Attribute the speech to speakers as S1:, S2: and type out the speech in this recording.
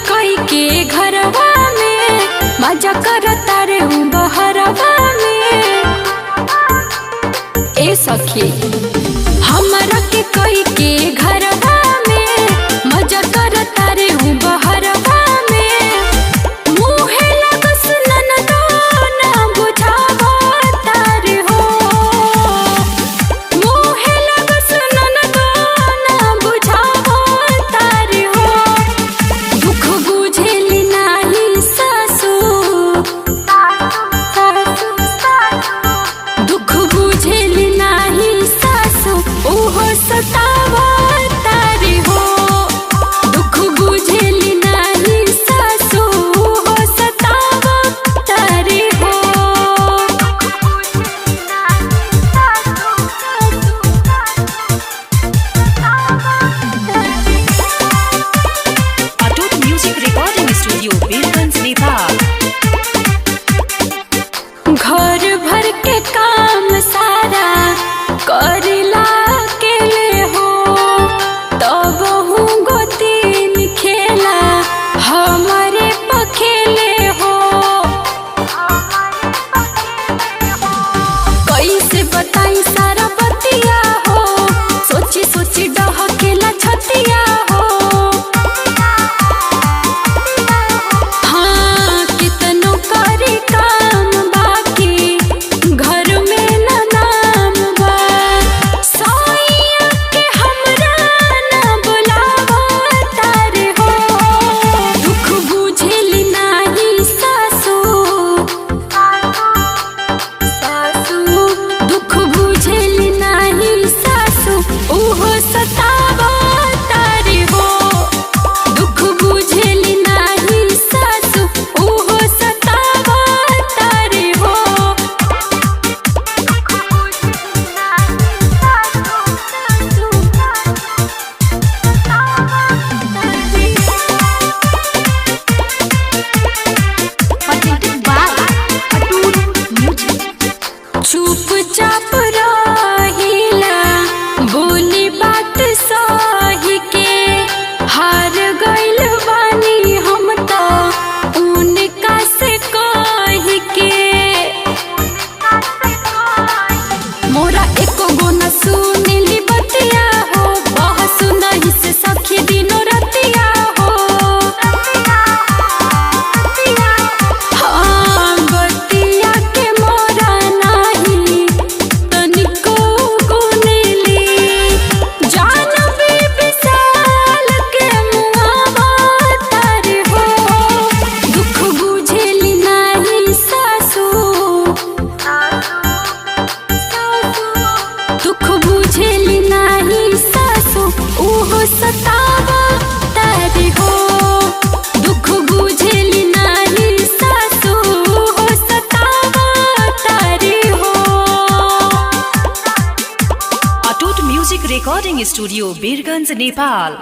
S1: कोई के घरवा में मजा करता रे बहरवा में। ए सखी हमरा के कोई के घरवा में मजा करता रे बहरवा में। मुहे लगस ननदो ना बुझावा तारे हो। मुहे लगस ननदो ना बुझावा तारे हो। दुख बुझेली नाही सासू, दुख बुझेली नाही सासू ओहो सतावा तारे हो। दुख बुझेली नाही सासू ओहो सतावा तारे हो।
S2: Atoot music recording studio Birgunj Nepal.
S1: घर भर के काम सारा करिला के ले हो। तब हूँ गोतीन खेला हमारे पखेले हो। कैसे बताई सारा बतिया हो। सोची सोची डहकेला छतिया हो। हाँ कितनो करी काम बाकी घर में न नाम बा। सोइया के हमरा ना बुलावा तारे हो। दुख बुझेली नाही सासू, दुख बुझेली नाही सासू ओहो सतावा तारे हो। दुख बुझेली नाही सासू ओहो सतावा तारे हो। चुपचाप रहिला बोली बात सही के। हार गइल बानी हम तो उनका से कही के। मोरा एको गो न सुनिली बतिया हो। बहस नहीं से सखी दिनो रतिया हो। हाँ बतिया के मोरा नाही तनिको गुनेली। जान भी विशाल के मुआवा तारे हो। दुख बुझेली नाही सासू, दुख बुझेली नाही सासू ओहो सतावा तारे हो। दुख बुझेली नाही सासू ओहो सतावा तारे हो।
S2: Atoot music recording studio Birgunj Nepal.